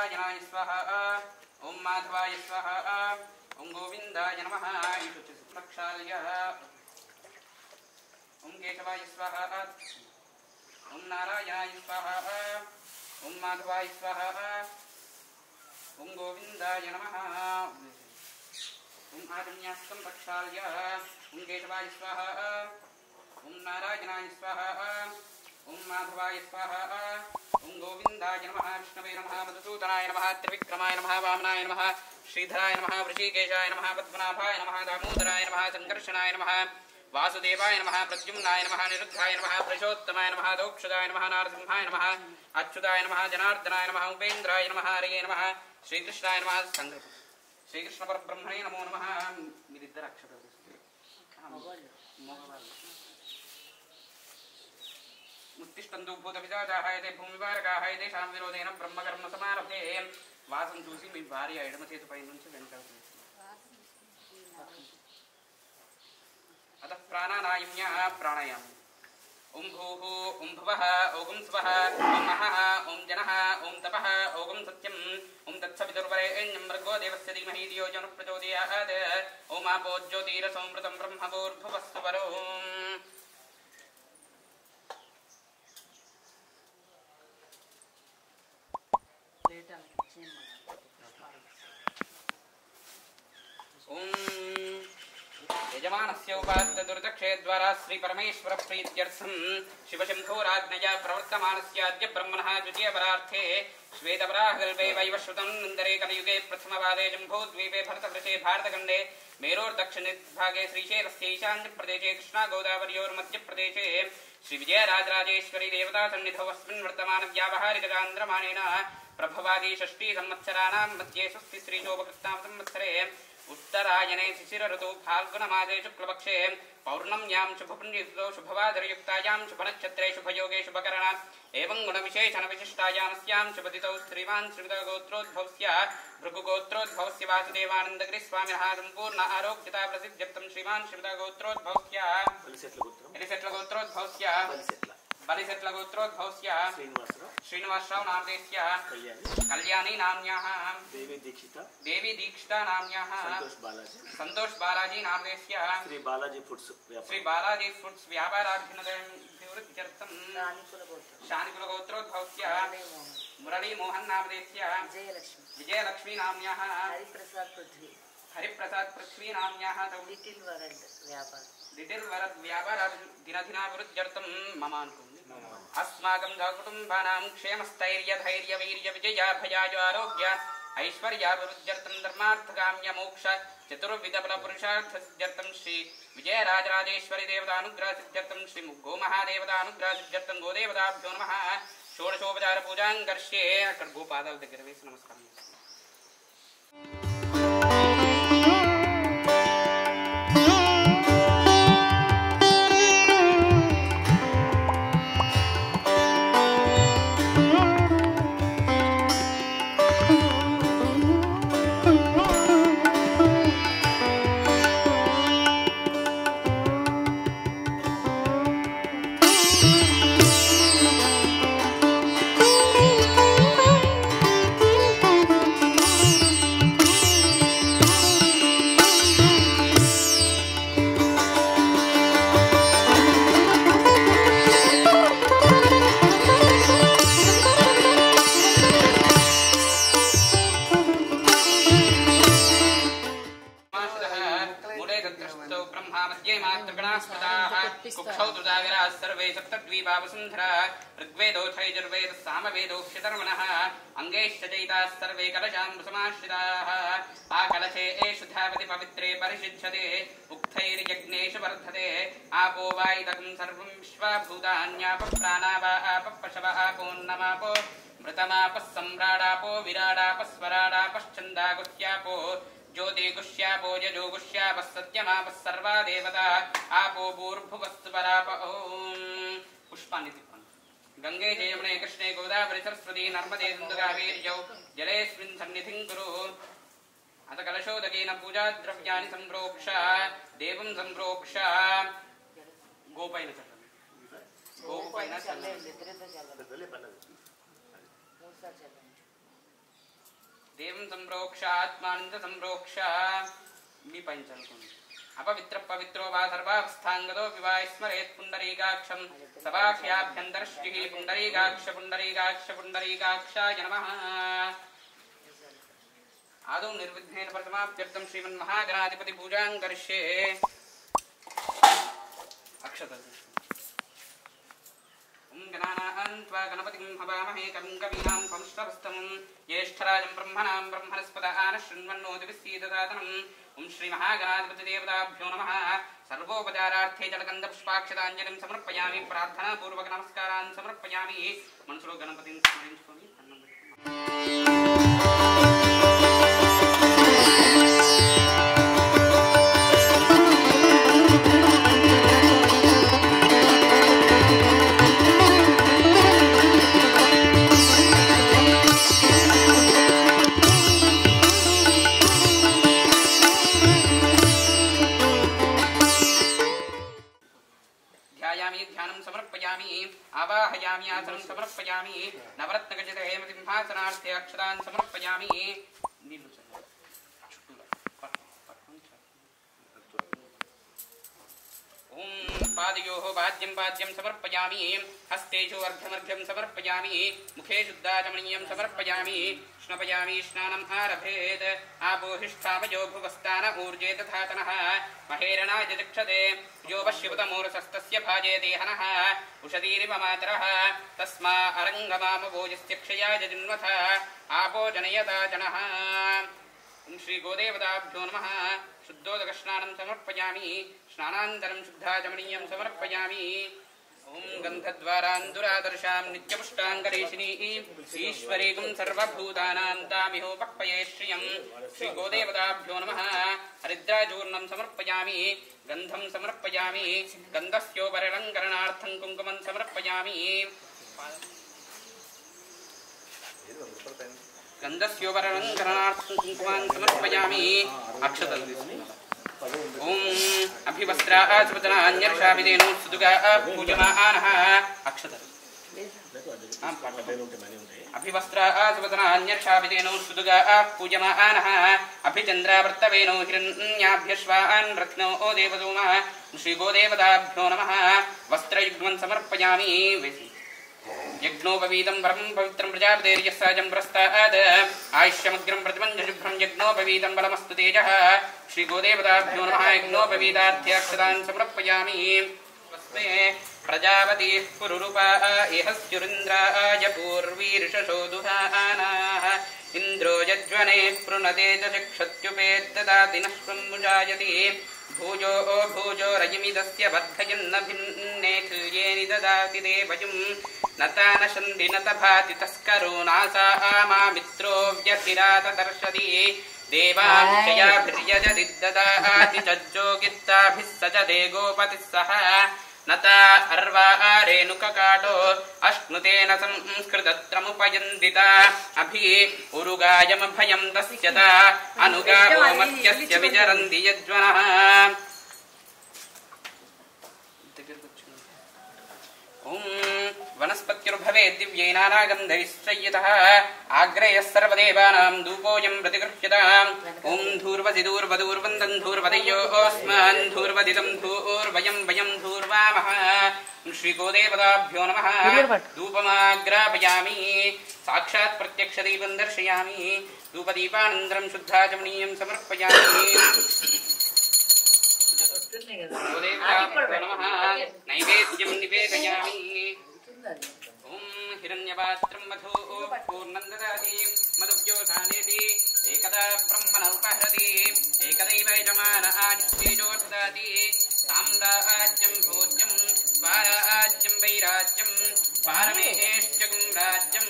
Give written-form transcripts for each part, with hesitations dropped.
नारायणाय स्वाहा ओम माधवाय स्वाहा ओम गोविंदाय नमः प्रक्षाल्य ओम केशवाय स्वाहा ओम नारायणाय स्वाहा ओम माधवाय स्वाहा ओम गोविंदाय नमः ओम आदिन्यास्तं प्रक्षाल्य ओम केशवाय स्वाहा ओम नारायणाय स्वाहा ओम माधवाय स्वाहा ओम गोविंदाय नमः विष्णवे नमः मधुसूदनाय नमः त्रिविक्रमाय नमः वामनाय नमः श्रीधराय नमः वृषिकेशाय नमः पद्मनाभाय नमः दामोदराय नमः संकर्षणाय नमः वासुदेवाय नमः प्रद्युम्नाय नमः निरुद्धाय नमः पुरुषोत्तमाय नमः दौक्षदाय नमः नारसिंहाय नमः अच्युताय नमः जनार्दनाय नमः उपेन्द्राय नमः हरये नमः श्रीकृष्णाय नमः संकल्प श्रीकृष्ण परब्रह्मणे नमो नमः మీరిద్దరు అక్షరాలు ముత్తిష్టందు భూత విజాజాః యతే భూమివారకాః యతేషాం విరోధేన బ్రహ్మకర్మ సమారభే వాసం చూసి మీ భార్య ఎడమ చేతిపై నుంచి వెంటనే अतः प्राणानायम्य प्राणायाम ओम भूः ओम भुवः ओम स्वः ओम महः ओम जनः ओम तपः ओम सत्यम् ओम तत्सवितुर्वरेण्यं भर्गो देवस्य धीमहि धियो यो नः प्रचोदयात् ओम आपो ज्योतिरसोमृतं ब्रह्मभूर्भुवस्सु वरोम् यजमानस्य उपात्त दुर्दक्षे द्वारा श्री परमेश्वर प्रीत्यर्थं शिवशंभोराज्ञया प्रवर्तमानस्य अद्य ब्रह्मणः द्वितीयपरार्थे श्वेतपराहकल्पे वैवश्रुतं नन्दरे कलियुगे प्रथमपादे जम्बूद्वीपे भरतवृषे भारतखण्डे मेरोर्दक्षिणभागे श्रीशैलस्य ईशान्यप्रदेशे कृष्णागोदावर्योर्मध्यप्रदेशे श्रीविजयराजराजेश्वरी देवता सन्निधौ अस्मिन् वर्तमानव्यावहारिकचान्द्रमाणेन प्रभवादि षष्ठी संवत्सराणां मध्ये स्वस्ति श्रीशोभकृत्नाम संवत्सरे उत्तरायणे शिशिर ऋतु फाल्गुन मासे शुक्लपक्षे पौर्णम्यां शुभपुण्यतिथौ शुभवादरयुक्तायां शुभनक्षत्रे शुभयोगे शुभकरण एवं गुणविशेषण विशिष्टायामस्यां शुभतिथौ श्रीमान् श्रीमदगोत्रोद्भवस्य भृगुगोत्रोद्भवस्य वासुदेवानन्दगिरिस्वामिनः सम्पूर्ण आरोग्यता प्रसिद्ध्यर्थं श्रीमान् श्रीमदगोत्रोद्भवस्य गोत्रोद्भवस्य बलिसेट्ल गोत्रोद्भवस्य श्रीनिवासराव नामदेस्य कल्याणी नाम्न्याः देवी दीक्षिता नाम्न्याः संतोष बालाजी नामदेस्य श्री बालाजी फूड्स व्यापाराभिवृद्ध्यर्थं शानिकुल गोत्रोद्भवस्य मुरली मोहन नामदेस्य विजयलक्ष्मी नाम्न्याः हरिप्रसाद पृथ्वी नाम्न्याः लिटिल वरद व्यापार दिनदिनाभिवृद्ध्यर्थं मम अस्माकं कुटुम्बानां क्षेमस्थैर्य धैर्य वीर्य विजयाभयाय आरोग्य ऐश्वर्याभिवृद्ध्यर्थं धर्मार्थकाम्य मोक्ष चतुर्विधफलपुरुषार्थसिद्ध्यर्थं श्री विजयराजराजेश्वरी देवतानुग्रहसिद्ध्यर्थं श्री गोमहादेवतानुग्रहसिद्ध्यर्थं गोदेवताभ्यो नमः षोडशोपचार पूजां कर्ष्ये अक्कड़ गोपादाल దగ్గర వేసి నమస్కారం सर्वे सप्तद्वीपा वसुन्धरा ऋग्वेदो यजुर्वेदः सामवेदो क्षतर्मणः अंगैश्च चैताः सर्वे कलशाम्बुसमाश्रिताः आकलशे एषु धावति पवित्रे परिषिध्यते उक्थैर्यज्ञेषु वर्धते आपो वायुदकं सर्वं विश्वाभूतान्यापः प्राणावा आपः पशव आपोन्नमापो मृतमापः सम्राडापो विराडापः स्वराडापश्चन्दागुह्यापो ज्योतिगुष्यापो यजोगुष्यापः सत्यमापः सर्वा देवता आपो भूर्भुवस्तु पराप ओम पुष्पाणि गंगे जयमुने कृष्णे गोदावरी सरस्वती नर्मदे सिन्धु कावेर्यौ जलेऽस्मिन् सन्निधिं कुरु अथ कलशोदकेन पूजा द्रव्याणि सम्प्रोक्ष देवं सम्प्रोक्ष गोपैन देवं संप्रोक्ष आत्मानंद संप्रोक्ष मी पंचलकुंड अपवित्र पवित्रो वा सर्वावस्थांगतो विवा स्मरेत् पुंडरीकाक्षं सभाख्याभ्यन्तरश्चिः पुंडरीकाक्ष पुंडरीकाक्ष पुंडरीकाक्षाय नमः। आदौ निर्विघ्नेन प्रथमाप्त्यर्थं श्रीमन्महागणाधिपति पूजां करिष्ये। अक्षतः ओम गणानां त्वा गणपतिं हवामहे कविं कवीनां त्वमष्टवस्तमं ज्येष्ठराजं ब्रह्मणां ब्रह्मणस्पत आनश्शृण्वन्नोतिभिस्सीदसादनम्। ओम श्री महागणाधिपति देवताभ्यो नमः। सर्वोपचारार्थे जलगन्धपुष्पाक्षताञ्जलिं समर्पयामि। प्रार्थना पूर्वक नमस्कारान् समर्पयामि। मनसुलो गणपतिं स्मरिंచుకొని అన్నం ध्यानं समर्पयामि। आवाहयामि आसनं समर्पयामि। नवरत्नखचित हेमसिंहासनार्थे अक्षतान् समर्पयामि। ओम पादयोः पाद्यं पाद्यं समर्पयामि। हस्तेषु अर्घ्यमर्घ्यं समर्पयामि। मुखे शुद्धाचमनीयं समर्पयामि। स्नापयामि स्नानम् आरभेत्। आपोहिष्ठामयो भुवस्तान ऊर्जे तथातनः महेरणाय चक्षते यो वश्यवतमूर्धस्तस्य भाजे देहनः उषदीरिव मातरः तस्मा अरङ्गमामभोजस्य क्षयाय जिन्वथ आपो जनयता जनः। ओम श्री गोदेवताभ्यो नमः। शुद्धोदकस्नानं समर्पयामि। स्नानान्तरं शुद्धाचमनीयं समर्पयामि। ओम गन्धद्वारान्दुरादर्शां नित्यपुष्टाङ्गरेशिनीः ईश्वरीगुं सर्वभूतानां तामिहोपक्वये श्रियं श्री गोदेवताभ्यो नमः। हरिद्राचूर्णं समर्पयामि। गन्धं समर्पयामि। गन्धस्योपरलङ्करणार्थं कुङ्कुमं समर्पयामि। गन्धस्योपरलङ्करणार्थं कुङ्कुमान् समर्पयामि। अक्षतः ओम अभिवस्त्राचवदनान्यर्षाभिदेनो सुदुगा पूजमानः। अक्षतः अभिवस्त्राचवदनान्यर्षाभिदेनो सुदुगा पूजमानः। अभिचन्द्रावर्तवेनो हिरण्याभ्यश्वान् रत्नो देवदोमः श्री गोदेवताभ्यो नमः। वस्त्रयुग्मं समर्पयामि। यज्ञोपवीतं परं पवित्रं प्रजापतेर्यस्साजं प्रस्ताद् आयुष्यमग्रं प्रतिमञ्जुषुभ्रं यज्ञोपवीतं बलमस्तु तेजः श्री गोदेवताभ्यो नमः। यज्ञोपवीतार्थ्यक्षतान् समर्पयामि। तस्मै प्रजापतिः पुरुरूपा इहस्युरिन्द्राय पूर्वीर्षशो दुहानाः इन्द्रो यज्वने पृणते च चक्षत्युपेददाति नश्वं मुजायति भूजो भूजो रजमिदस्य वर्धयन्न भिन्ने खिल्येनि ददाति देवयुं नतानशन्ति न तभाति तस्करो नासा मित्रो व्यतिरात दर्शति देवांशयाभिर्यजति ददाति चज्जोगित्ताभिः सजते गोपतिः सह नता अर्वा रेणुककाटो अश्नुतेन संस्कृतत्रमुपयन्दिता अभि उरुगायमभयं दस्यता अनुगावो मत्यस्य विचरन्ति यज्वनः। ओम वनस्पत्युर्भवे दिव्यैनानागन्धैश्चय्यतः आग्रयः सर्वदेवानां धूपोऽयं प्रतिगृह्यताम्। ओम धूर्वसि धूर्वधूर्वन्दं धूर्वदयोऽस्मान् धूर्वदिदं धूर्वयं वयं धूर्वामः। श्री गोदेवताभ्यो नमः। धूपमाग्रापयामि। साक्षात् प्रत्यक्षदीपं दर्शयामि। धूपदीपानन्तरं शुद्धाचमनीयं समर्पयामि। नैवेद्यं निवेदयामि। ओम हिरण्यपात्रं मधु पूर्णं ददाति मधुव्योधानेति एकदा ब्रह्मण उपहरति एकदैव यजमान आदित्येजो ददाति साम्राज्यं भोज्यं स्वाराज्यं वैराज्यं पारमेष्टगुं राज्यं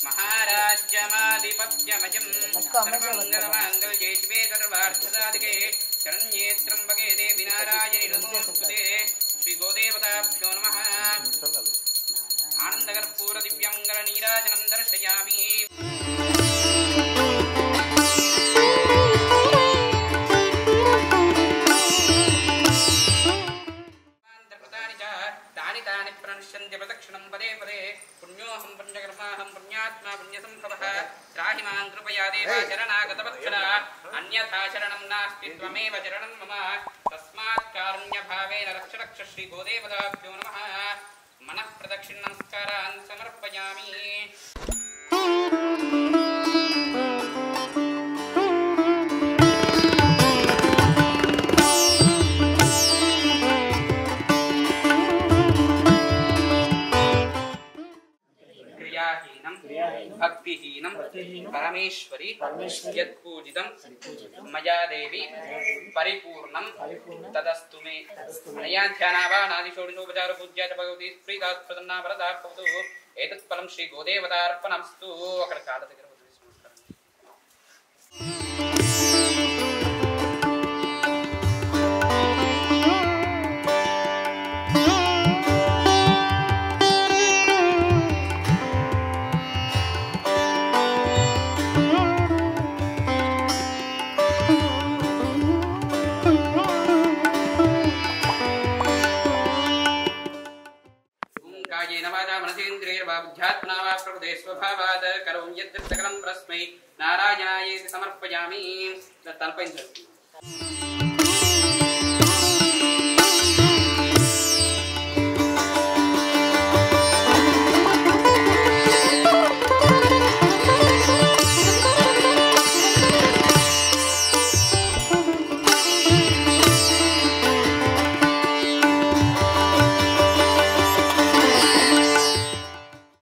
महाराज्यमाधिपत्यमयं सर्वमङ्गलमाङ्गल्ये शिवे सर्वार्थसाधिके शरण्ये त्र्यम्बके देवी नारायणि नमोस्तुते। श्री गोदेवताभ्यो नमः। आनन्दकर्पूर दिव्यमङ्गल नीराजनं दर्शयामि। तानि प्रणश्यन्ति प्रदक्षिणं पदे पदे पुण्योऽहं पुण्यकर्माहं पुण्यात्मा पुण्यसम्भवः त्राहि मां कृपया त्वया देवाचरणागतवत्सला अन्यथा शरणं नास्ति त्वमेव शरणं मम तस्मात् कारुण्यभावेन रक्ष रक्ष श्रीगोदेवताभ्यो नमः मनः प्रदक्षिणनमस्कारान् समर्पयामि भक्तिहीनं परमेश्वरी यत्पूजितं मया देवी परिपूर्णं तदस्तु मे अनया ध्यानावानादिषोडशोपचारपूज्या च भगवती प्रीतात् प्रसन्ना वरदा भवतु एतत् फलं श्रीगोदेवतार्पणमस्तु अక్కడ కాళ్ళ దగ్గర स्वभावाद करों यद्दृष्टकलं प्रस्मै नारायणायेति समर्पयामि तलपैन